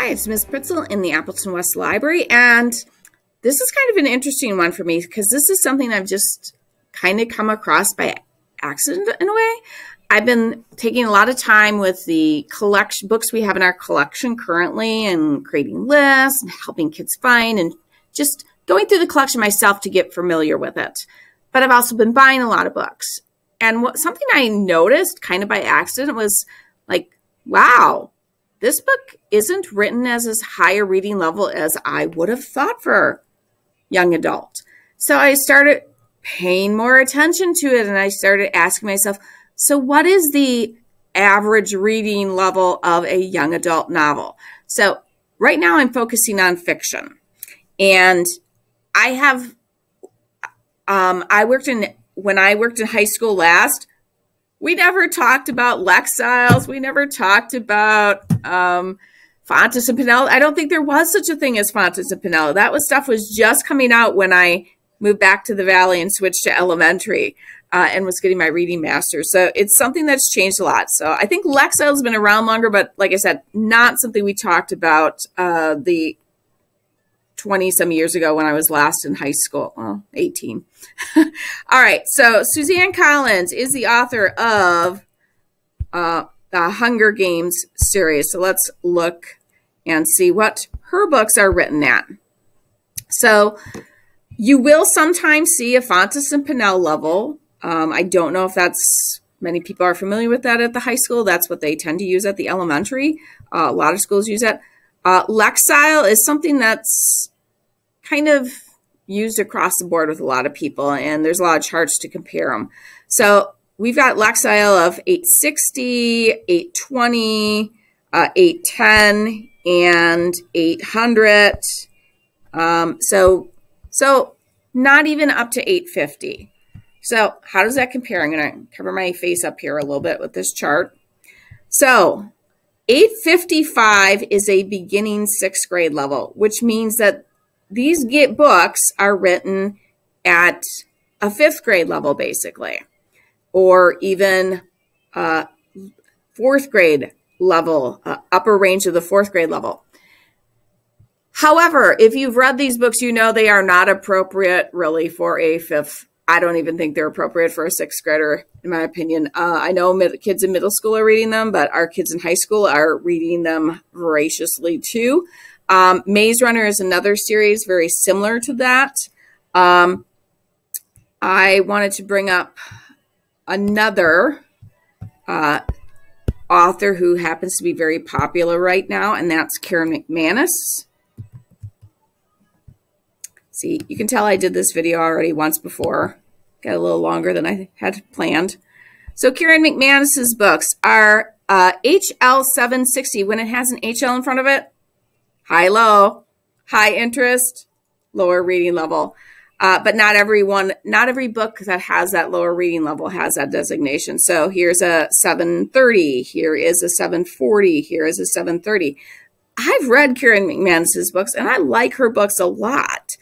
Hi, it's Ms. Pritzel in the Appleton West Library, and this is kind of an interesting one for me because this is something I've just kind of come across by accident in a way. I've been taking a lot of time with the collection books we have in our collection currently and creating lists and helping kids find and just going through the collection myself to get familiar with it. But I've also been buying a lot of books. And something I noticed kind of by accident was like, wow, this book isn't written as high a reading level as I would have thought for young adult. So I started paying more attention to it and I started asking myself, so what is the average reading level of a young adult novel? So right now I'm focusing on fiction. And I have, when I worked in high school last, we never talked about Lexiles. We never talked about Fountas and Pinnell. I don't think there was such a thing as Fountas and Pinnell. That stuff was just coming out when I moved back to the Valley and switched to elementary and was getting my reading master's. So it's something that's changed a lot. So I think Lexiles has been around longer, but like I said, not something we talked about the 20-some years ago when I was last in high school. Well, 18. All right. So Suzanne Collins is the author of the Hunger Games series. So let's look and see what her books are written at. So you will sometimes see a Fountas and Pinnell level. I don't know if many people are familiar with that at the high school. That's what they tend to use at the elementary. A lot of schools use it. Lexile is something that's kind of used across the board with a lot of people, and there's a lot of charts to compare them. So we've got Lexile of 860, 820, 810, and 800. So not even up to 850. So how does that compare? I'm going to cover my face up here a little bit with this chart. So 855 is a beginning 6th grade level, which means that these books are written at a 5th grade level, basically, or even 4th grade level, upper range of the 4th grade level. However, if you've read these books, you know they are not appropriate really for a 5th. I don't even think they're appropriate for a 6th grader, in my opinion. I know kids in middle school are reading them, but our kids in high school are reading them voraciously too. Maze Runner is another series very similar to that. I wanted to bring up another author who happens to be very popular right now, and that's Karen McManus. See, you can tell I did this video already once before. Got a little longer than I had planned. So Karen McManus's books are HL 760. When it has an HL in front of it, high-low, high interest, lower reading level. But not every book that has that lower reading level has that designation. So here's a 730. Here is a 740. Here is a 730. I've read Karen McManus's books, and I like her books a lot.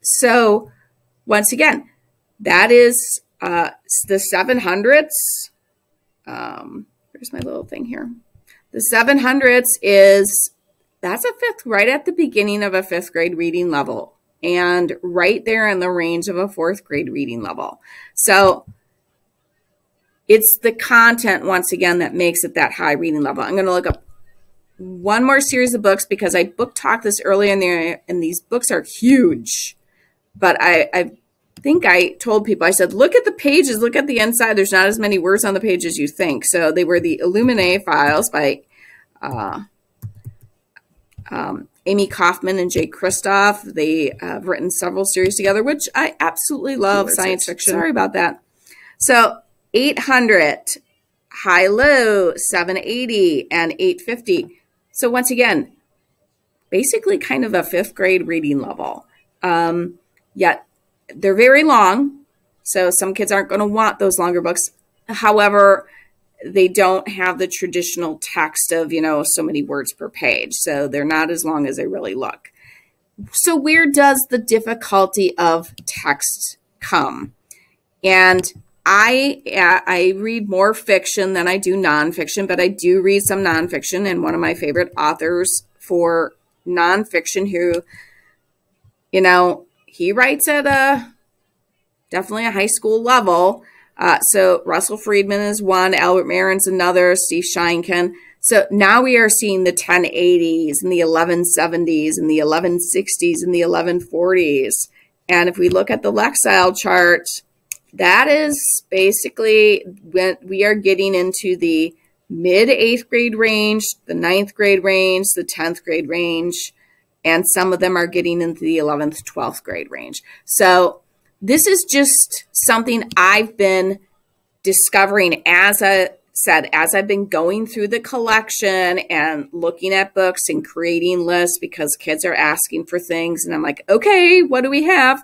So once again, that is the 700s. Where's my little thing here? The 700s that's a 5th, right at the beginning of a 5th grade reading level and right there in the range of a 4th grade reading level. So it's the content, once again, that makes it that high reading level. I'm going to look up one more series of books because I book talked this earlier in there, and these books are huge. But I think I told people, I said, look at the pages, look at the inside. There's not as many words on the page as you think. So they were the Illuminae files by Amy Kaufman and Jay Kristoff. They have written several series together, which I absolutely love. Science fiction. Sorry about that. So 800, high-low, 780, and 850. So once again, basically kind of a 5th grade reading level. Yet they're very long, so some kids aren't going to want those longer books. However, they don't have the traditional text of, so many words per page. So they're not as long as they really look. So where does the difficulty of text come? And I read more fiction than I do nonfiction, but I do read some nonfiction. And one of my favorite authors for nonfiction who, you know, he writes at definitely a high school level. So Russell Friedman is one, Albert Marin's another, Steve Sheinkin. So now we are seeing the 1080s and the 1170s and the 1160s and the 1140s. And if we look at the Lexile chart, that is basically when we are getting into the mid 8th grade range, the 9th grade range, the 10th grade range, and some of them are getting into the 11th, 12th grade range. So this is just something I've been discovering, as I said, as I've been going through the collection and looking at books and creating lists because kids are asking for things. And I'm like, okay, what do we have?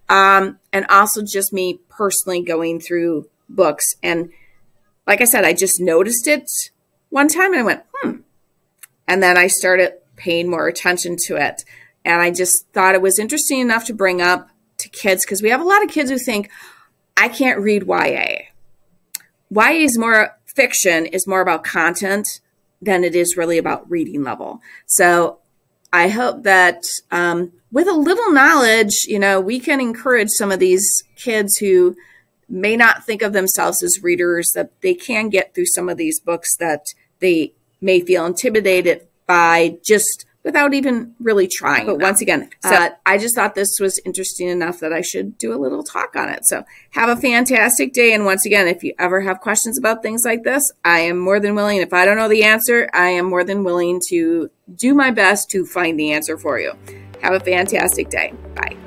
And also just me personally going through books. And like I said, I just noticed it one time and I went, And then I started paying more attention to it. And I just thought it was interesting enough to bring up to kids because we have a lot of kids who think, I can't read YA. YA is more fiction, is more about content than it is really about reading level. So I hope that with a little knowledge, you know, we can encourage some of these kids who may not think of themselves as readers, that they can get through some of these books that they may feel intimidated by just without even really trying. But once again, I just thought this was interesting enough that I should do a little talk on it. So have a fantastic day. And once again, if you ever have questions about things like this, I am more than willing. If I don't know the answer, I am more than willing to do my best to find the answer for you. Have a fantastic day. Bye.